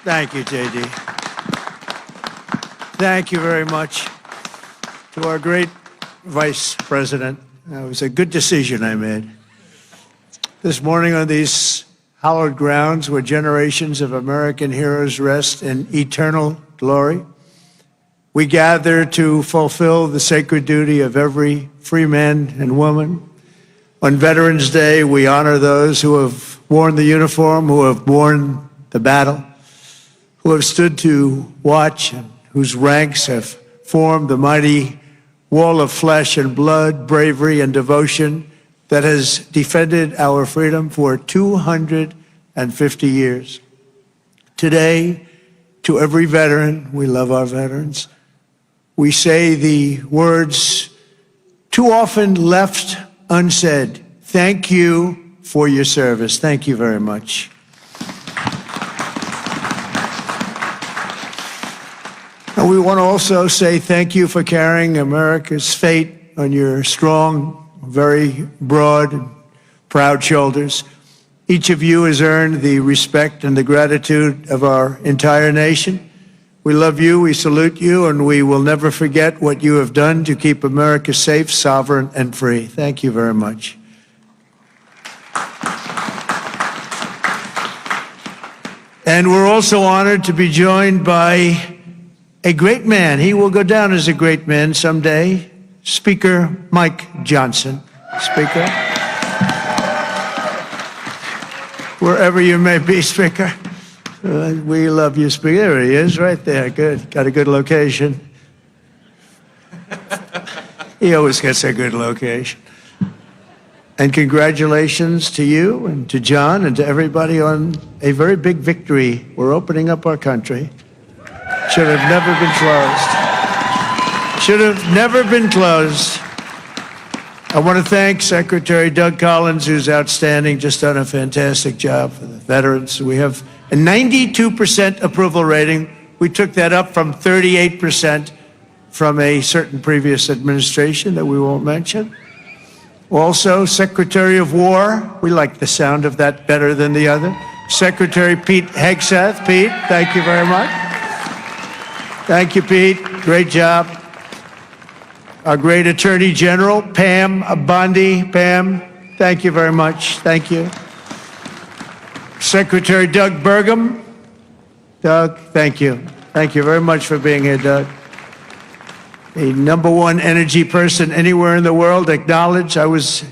Thank you, J.D. Thank you very much to our great Vice President. It was a good decision I made. This morning on these hallowed grounds where generations of American heroes rest in eternal glory, we gather to fulfill the sacred duty of every free man and woman. On Veterans Day, we honor those who have worn the uniform, who have borne the battle, who have stood to watch, and whose ranks have formed the mighty wall of flesh and blood, bravery and devotion that has defended our freedom for 250 years. Today, to every veteran, we love our veterans, we say the words too often left unsaid. Thank you for your service. Thank you very much. And we want to also say thank you for carrying America's fate on your strong, very broad and proud shoulders. Each of you has earned the respect and the gratitude of our entire nation. We love you, we salute you, and we will never forget what you have done to keep America safe, sovereign, and free. Thank you very much. And we're also honored to be joined by a great man. He will go down as a great man someday. Speaker Mike Johnson. Speaker. Wherever you may be, Speaker. We love you, Speaker. There he is, right there. Good. Got a good location. He always gets a good location. And congratulations to you and to John and to everybody on a very big victory. We're opening up our country. Should have never been closed. Should have never been closed. I want to thank Secretary Doug Collins, who's outstanding, just done a fantastic job for the veterans. We have a 92% approval rating. We took that up from 38% from a certain previous administration that we won't mention. Also, Secretary of War, we like the sound of that better than the other. Secretary Pete Hegseth. Pete, thank you very much. Thank you, Pete. Great job. Our great Attorney General, Pam Bondi. Pam, thank you very much. Thank you. Secretary Doug Burgum. Doug, thank you. Thank you very much for being here, Doug. The #1 energy person anywhere in the world, acknowledged. I was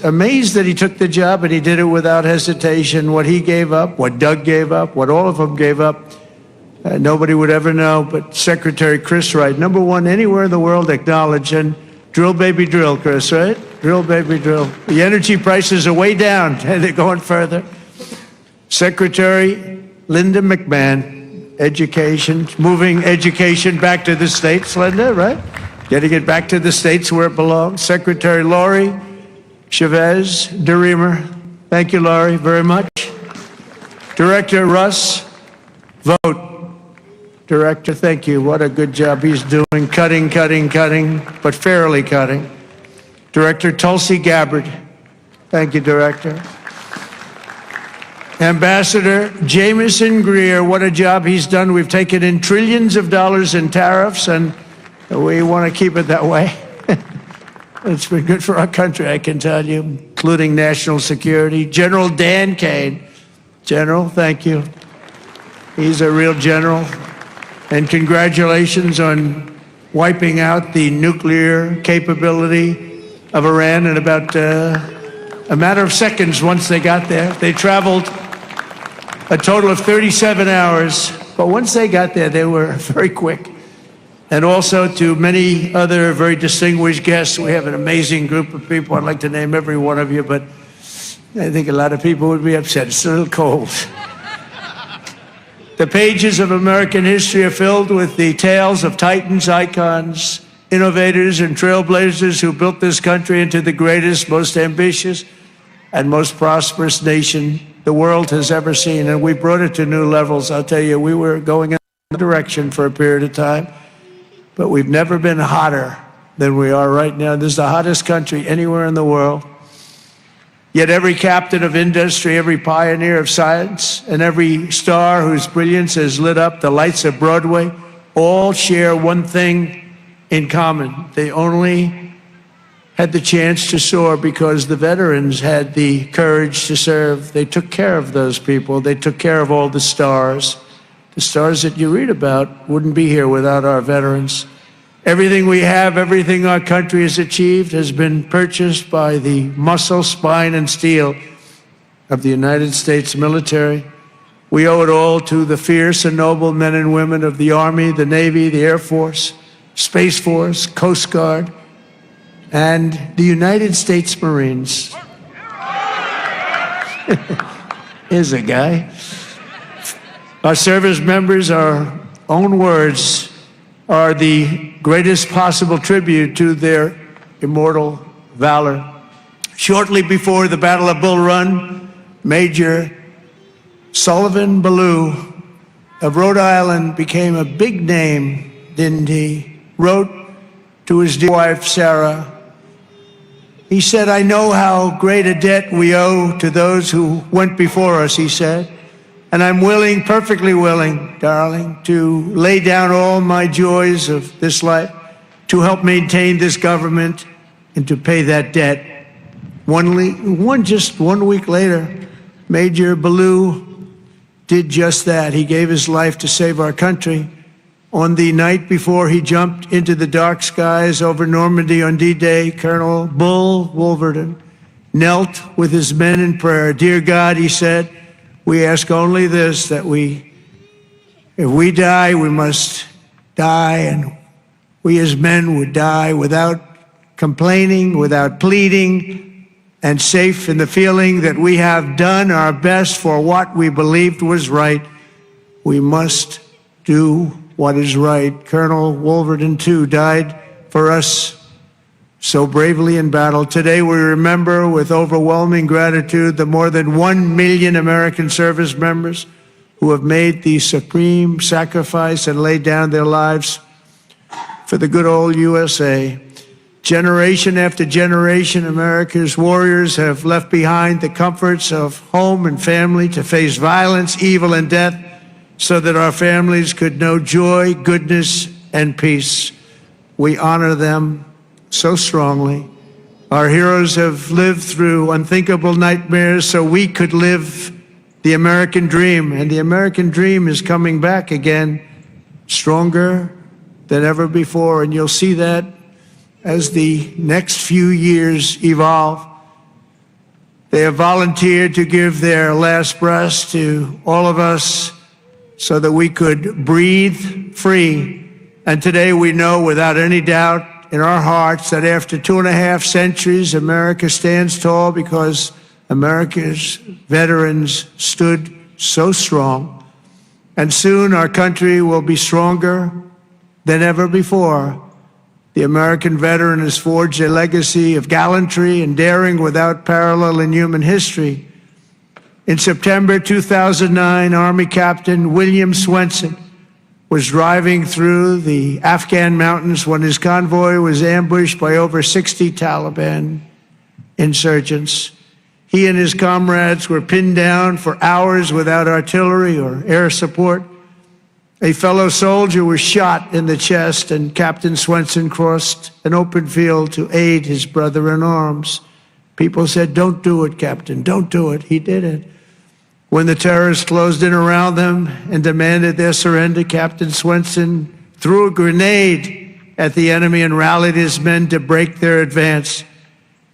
amazed that he took the job, and he did it without hesitation. What he gave up, what Doug gave up, what all of them gave up, nobody would ever know, but Secretary Chris Wright, #1 anywhere in the world, acknowledged. And drill, baby, drill, Chris, right? Drill, baby, drill. The energy prices are way down, and they're going further. Secretary Linda McMahon, Education, moving education back to the states, Linda, right? Getting it back to the states where it belongs. Secretary Laurie Chavez DeReamer, thank you, Laurie, very much. Director Russ Vogt. Director, thank you. What a good job he's doing. Cutting, but fairly cutting. Director Tulsi Gabbard. Thank you, Director. Ambassador Jamieson Greer, what a job he's done. We've taken in trillions of dollars in tariffs, and we want to keep it that way. It's been good for our country, I can tell you, including national security. General Dan Kane. General, thank you. He's a real general. And congratulations on wiping out the nuclear capability of Iran in about a matter of seconds once they got there. They traveled a total of 37 hours, but once they got there, they were very quick. And also to many other very distinguished guests. We have an amazing group of people. I'd like to name every one of you, but I think a lot of people would be upset. It's a little cold. The pages of American history are filled with the tales of titans, icons, innovators, and trailblazers who built this country into the greatest, most ambitious, and most prosperous nation the world has ever seen. And we brought it to new levels. I'll tell you, we were going in a direction for a period of time, but we've never been hotter than we are right now. This is the hottest country anywhere in the world. Yet every captain of industry, every pioneer of science, and every star whose brilliance has lit up the lights of Broadway all share one thing in common. They only had the chance to soar because the veterans had the courage to serve. They took care of those people. They took care of all the stars. The stars that you read about wouldn't be here without our veterans. Everything we have, everything our country has achieved has been purchased by the muscle, spine, and steel of the United States military. We owe it all to the fierce and noble men and women of the Army, the Navy, the Air Force, Space Force, Coast Guard, and the United States Marines. Here's a guy. Our service members, our own words, are the greatest possible tribute to their immortal valor. Shortly before the Battle of Bull Run, Major Sullivan Ballou of Rhode Island became a big name, didn't he? Wrote to his dear wife, Sarah. He said, "I know how great a debt we owe to those who went before us," he said. "And I'm willing, perfectly willing, darling, to lay down all my joys of this life to help maintain this government and to pay that debt." Just 1 week later, Major Ballou did just that. He gave his life to save our country. On the night before he jumped into the dark skies over Normandy on D-Day, Colonel Bull Wolverton knelt with his men in prayer. "Dear God," he said, "we ask only this, that if we die, we must die, and we as men would die without complaining, without pleading, and safe in the feeling that we have done our best for what we believed was right. We must do what is right." Colonel Wolverton, too, died for us so bravely in battle. Today we remember with overwhelming gratitude the more than 1 million American service members who have made the supreme sacrifice and laid down their lives for the good old USA. Generation after generation, America's warriors have left behind the comforts of home and family to face violence, evil, and death so that our families could know joy, goodness, and peace. We honor them so strongly. Our heroes have lived through unthinkable nightmares so we could live the American dream, and the American dream is coming back again, stronger than ever before, and you'll see that as the next few years evolve. They have volunteered to give their last breaths to all of us so that we could breathe free. And today we know without any doubt in our hearts that after 2.5 centuries, America stands tall because America's veterans stood so strong. And soon our country will be stronger than ever before. The American veteran has forged a legacy of gallantry and daring without parallel in human history. In September 2009, Army Captain William Swenson was driving through the Afghan mountains when his convoy was ambushed by over 60 Taliban insurgents. He and his comrades were pinned down for hours without artillery or air support. A fellow soldier was shot in the chest, and Captain Swenson crossed an open field to aid his brother in arms. People said, "Don't do it, Captain, don't do it." He did it. When the terrorists closed in around them and demanded their surrender, Captain Swenson threw a grenade at the enemy and rallied his men to break their advance.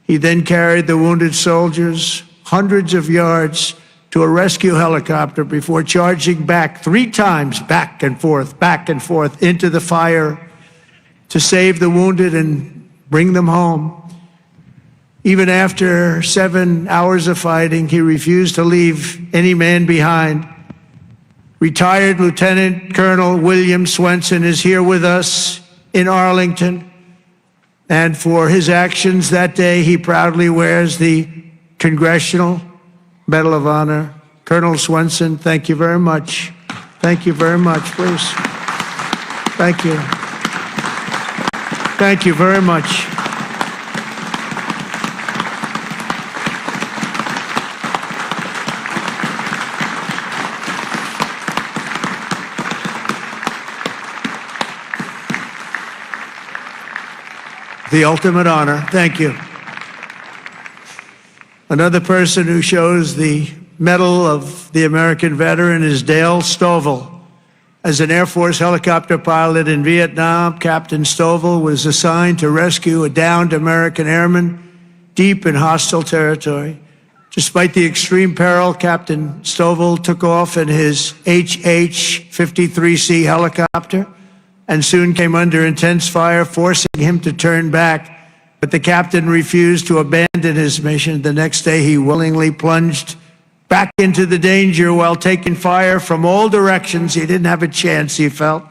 He then carried the wounded soldiers hundreds of yards to a rescue helicopter before charging back 3 times, back and forth into the fire to save the wounded and bring them home. Even after 7 hours of fighting, he refused to leave any man behind. Retired Lieutenant Colonel William Swenson is here with us in Arlington, and for his actions that day, he proudly wears the Congressional Medal of Honor. Colonel Swenson, thank you very much. Thank you very much, please. Thank you. Thank you very much. the ultimate honor. Thank you. Another person who shows the Medal of the American Veteran is Dale Stovall. As an Air Force helicopter pilot in Vietnam, Captain Stovall was assigned to rescue a downed American airman deep in hostile territory. Despite the extreme peril, Captain Stovall took off in his HH-53C helicopter and soon came under intense fire, forcing him to turn back. But the captain refused to abandon his mission. The next day, he willingly plunged back into the danger while taking fire from all directions. He didn't have a chance, he felt,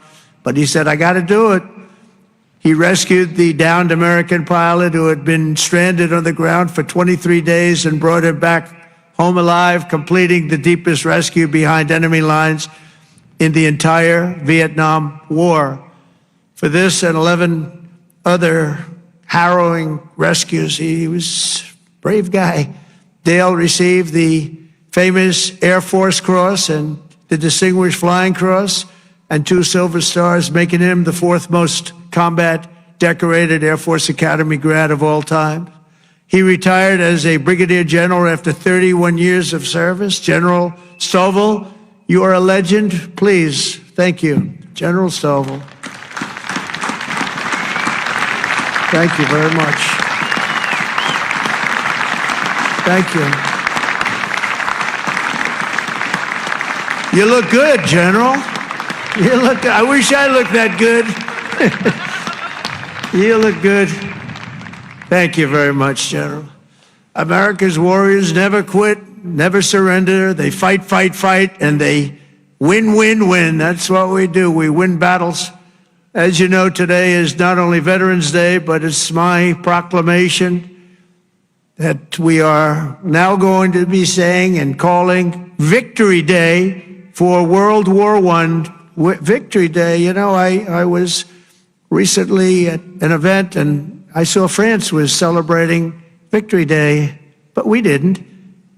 but he said, I got to do it. He rescued the downed American pilot who had been stranded on the ground for 23 days and brought him back home alive, completing the deepest rescue behind enemy lines in the entire Vietnam War. For this and 11 other harrowing rescues, he was a brave guy. Dale received the famous Air Force Cross and the Distinguished Flying Cross and 2 Silver Stars, making him the 4th most combat decorated Air Force Academy grad of all time. He retired as a brigadier general after 31 years of service. General Stovall, you are a legend. Please, thank you. General Stovall. Thank you very much. Thank you. You look good, General. You look, I wish I looked that good. You look good. Thank you very much, General. America's warriors never quit, never surrender. They fight, fight, fight, and they win, win, win. That's what we do. We win battles. As you know, today is not only Veterans Day, but it's my proclamation that we are now going to be saying and calling Victory Day for World War I. Victory Day. You know, I was recently at an event and I saw France was celebrating Victory Day, but we didn't.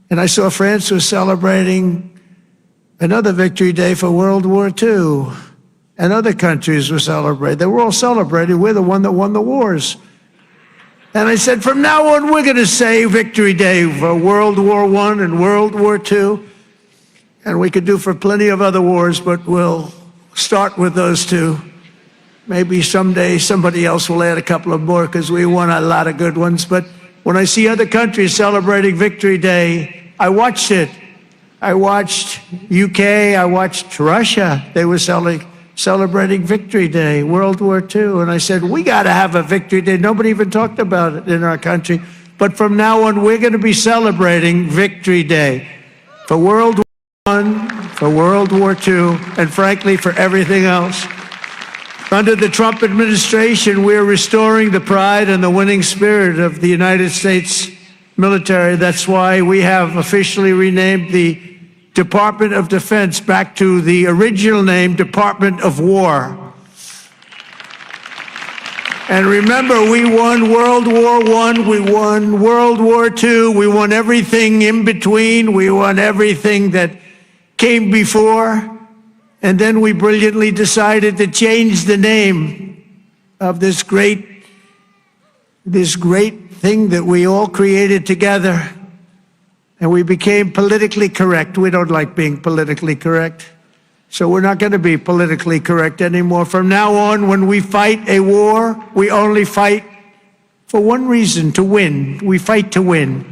And I saw France was celebrating another Victory Day for World War II. And other countries were celebrating. They were all celebrating. We're the one that won the wars. And I said, from now on, we're going to say Victory Day for World War I and World War II. And we could do for plenty of other wars, but we'll start with those 2. Maybe someday somebody else will add a couple of more because we won a lot of good ones. But when I see other countries celebrating Victory Day, I watched it. I watched UK, I watched Russia. They were celebrating Victory Day, World War II. And I said, we got to have a Victory Day. Nobody even talked about it in our country. But from now on, we're going to be celebrating Victory Day for World War I, for World War II, and frankly, for everything else. Under the Trump administration, we're restoring the pride and the winning spirit of the United States military. That's why we have officially renamed the Department of Defense back to the original name, Department of War. And remember, we won World War I, we won World War II, we won everything in between, we won everything that came before, and then we brilliantly decided to change the name of this great thing that we all created together. And we became politically correct. We don't like being politically correct. So we're not going to be politically correct anymore. From now on, when we fight a war, we only fight for one reason, to win. We fight to win.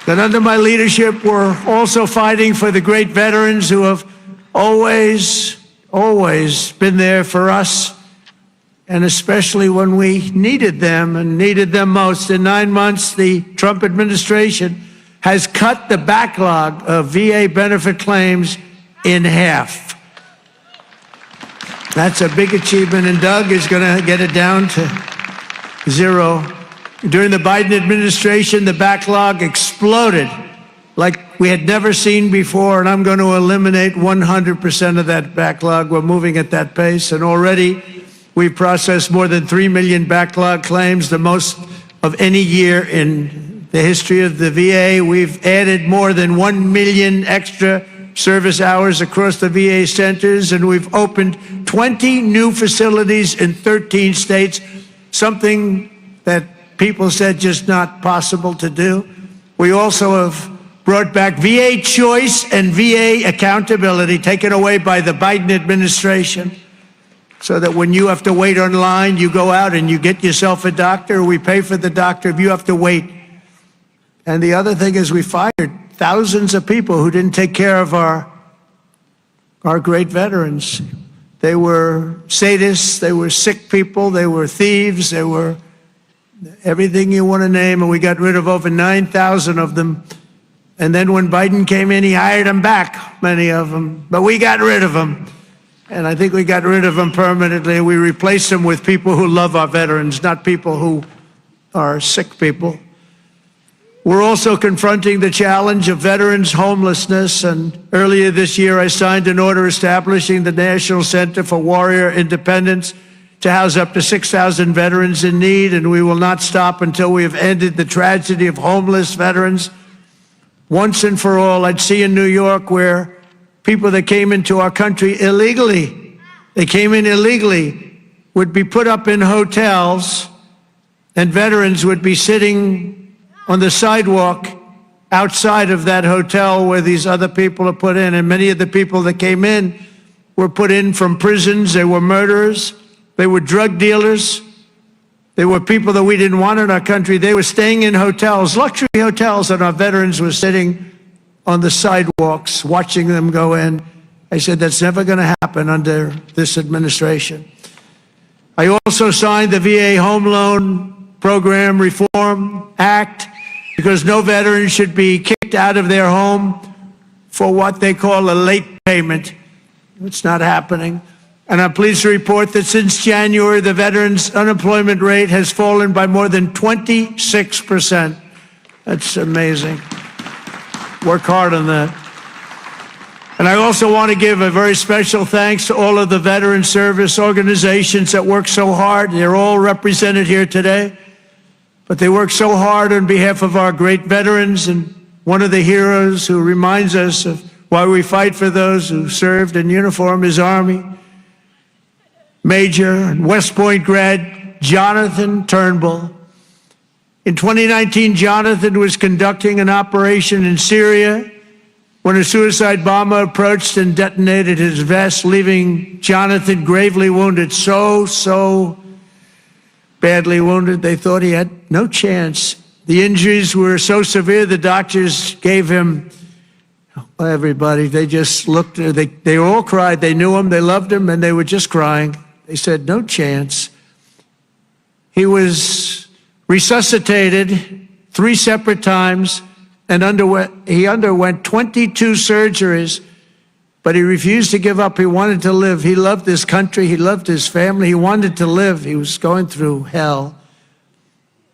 Then under my leadership, we're also fighting for the great veterans who have always been there for us, and especially when we needed them and needed them most. In 9 months, the Trump administration has cut the backlog of VA benefit claims in half. That's a big achievement, and Doug is going to get it down to 0. During the Biden administration, the backlog exploded like we had never seen before, and I'm going to eliminate 100% of that backlog. We're moving at that pace, and already we've processed more than 3 million backlog claims, the most of any year in the history of the VA. We've added more than 1 million extra service hours across the VA centers, and we've opened 20 new facilities in 13 states, something that people said just not possible to do. We also have brought back VA choice and VA accountability, taken away by the Biden administration, so that when you have to wait online, you go out and you get yourself a doctor. We pay for the doctor if you have to wait. And the other thing is we fired thousands of people who didn't take care of our great veterans. They were sadists, they were sick people, they were thieves, they were everything you want to name, and we got rid of over 9,000 of them. And then when Biden came in, he hired them back, many of them, but we got rid of them. And I think we got rid of them permanently. We replaced them with people who love our veterans, not people who are sick people. We're also confronting the challenge of veterans' homelessness, and earlier this year I signed an order establishing the National Center for Warrior Independence to house up to 6,000 veterans in need, and we will not stop until we have ended the tragedy of homeless veterans once and for all. I'd see in New York where people that came into our country illegally, they came in illegally, would be put up in hotels, and veterans would be sitting on the sidewalk outside of that hotel where these other people are put in. And many of the people that came in were put in from prisons. They were murderers. They were drug dealers. They were people that we didn't want in our country. They were staying in hotels, luxury hotels, and our veterans were sitting on the sidewalks watching them go in. I said, that's never going to happen under this administration. I also signed the VA Home Loan Program Reform Act, because no veteran should be kicked out of their home for what they call a late payment. It's not happening. And I'm pleased to report that since January, the veterans' unemployment rate has fallen by more than 26%. That's amazing. Work hard on that. And I also want to give a very special thanks to all of the veteran service organizations that work so hard. They're all represented here today. But they work so hard on behalf of our great veterans, and one of the heroes who reminds us of why we fight for those who served in uniform is Army Major and West Point grad Jonathan Turnbull. In 2019, Jonathan was conducting an operation in Syria when a suicide bomber approached and detonated his vest, leaving Jonathan gravely wounded, so badly wounded, they thought he had no chance. The injuries were so severe, the doctors gave him, everybody, they just looked, they all cried. They knew him, they loved him, and they were just crying. They said, no chance. He was resuscitated 3 separate times, and he underwent 22 surgeries, but he refused to give up. He wanted to live. He loved this country. He loved his family. He wanted to live. He was going through hell.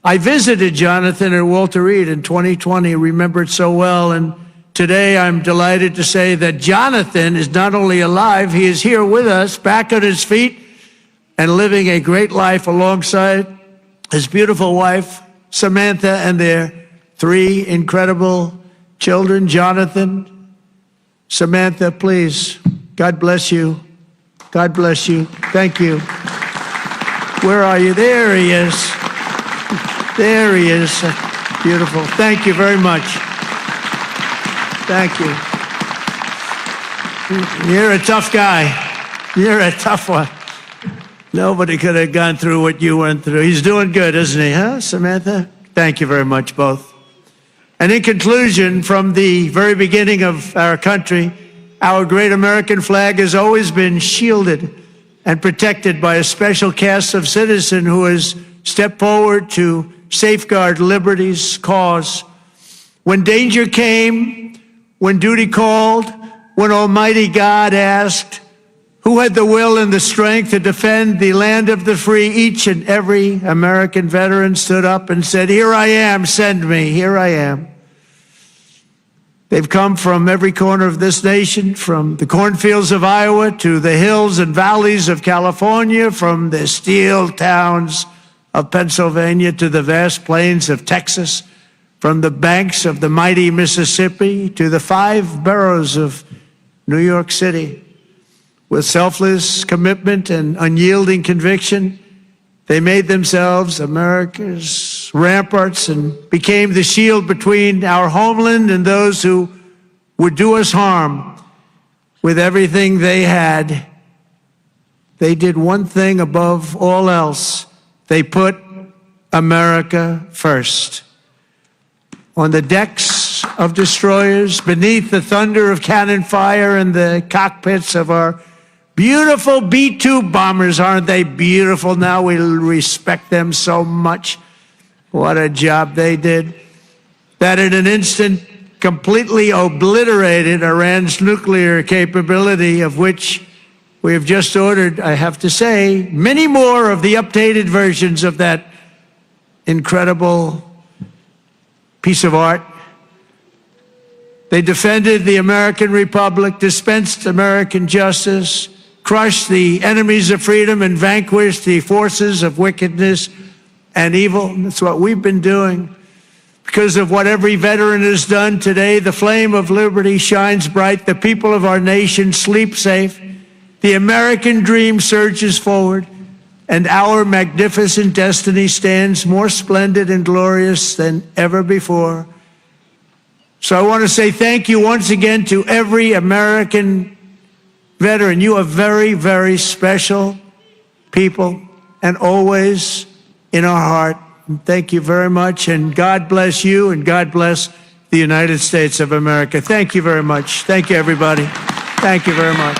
I visited Jonathan at Walter Reed in 2020, remember it so well. And today I'm delighted to say that Jonathan is not only alive, he is here with us, back on his feet, and living a great life alongside his beautiful wife, Samantha, and their 3 incredible children. Jonathan, Samantha, please. God bless you. God bless you. Thank you. Where are you? There he is. There he is. Beautiful. Thank you very much. Thank you. You're a tough guy. You're a tough one. Nobody could have gone through what you went through. He's doing good, isn't he, huh, Samantha? Thank you very much, both. And in conclusion, from the very beginning of our country, our great American flag has always been shielded and protected by a special cast of citizens who has stepped forward to safeguard liberty's cause. When danger came, when duty called, when Almighty God asked, who had the will and the strength to defend the land of the free, each and every American veteran stood up and said, here I am, send me, here I am. They've come from every corner of this nation, from the cornfields of Iowa to the hills and valleys of California, from the steel towns of Pennsylvania to the vast plains of Texas, from the banks of the mighty Mississippi to the 5 boroughs of New York City. With selfless commitment and unyielding conviction, they made themselves America's ramparts and became the shield between our homeland and those who would do us harm. With everything they had, they did one thing above all else. They put America first. On the decks of destroyers, beneath the thunder of cannon fire, in the cockpits of our beautiful B-2 bombers. Aren't they beautiful now? We respect them so much. What a job they did. That in an instant completely obliterated Iran's nuclear capability, of which we have just ordered, I have to say, many more of the updated versions of that incredible piece of art. They defended the American Republic, dispensed American justice, crushed the enemies of freedom, and vanquished the forces of wickedness and evil. That's what we've been doing. Because of what every veteran has done today, the flame of liberty shines bright. The people of our nation sleep safe. The American dream surges forward, and our magnificent destiny stands more splendid and glorious than ever before. So I want to say thank you once again to every American veteran. You are very, very special people, and always in our heart. And thank you very much, and God bless you, and God bless the United States of America. Thank you very much. Thank you, everybody. Thank you very much.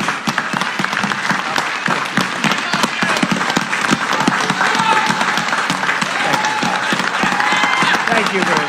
Thank you very much.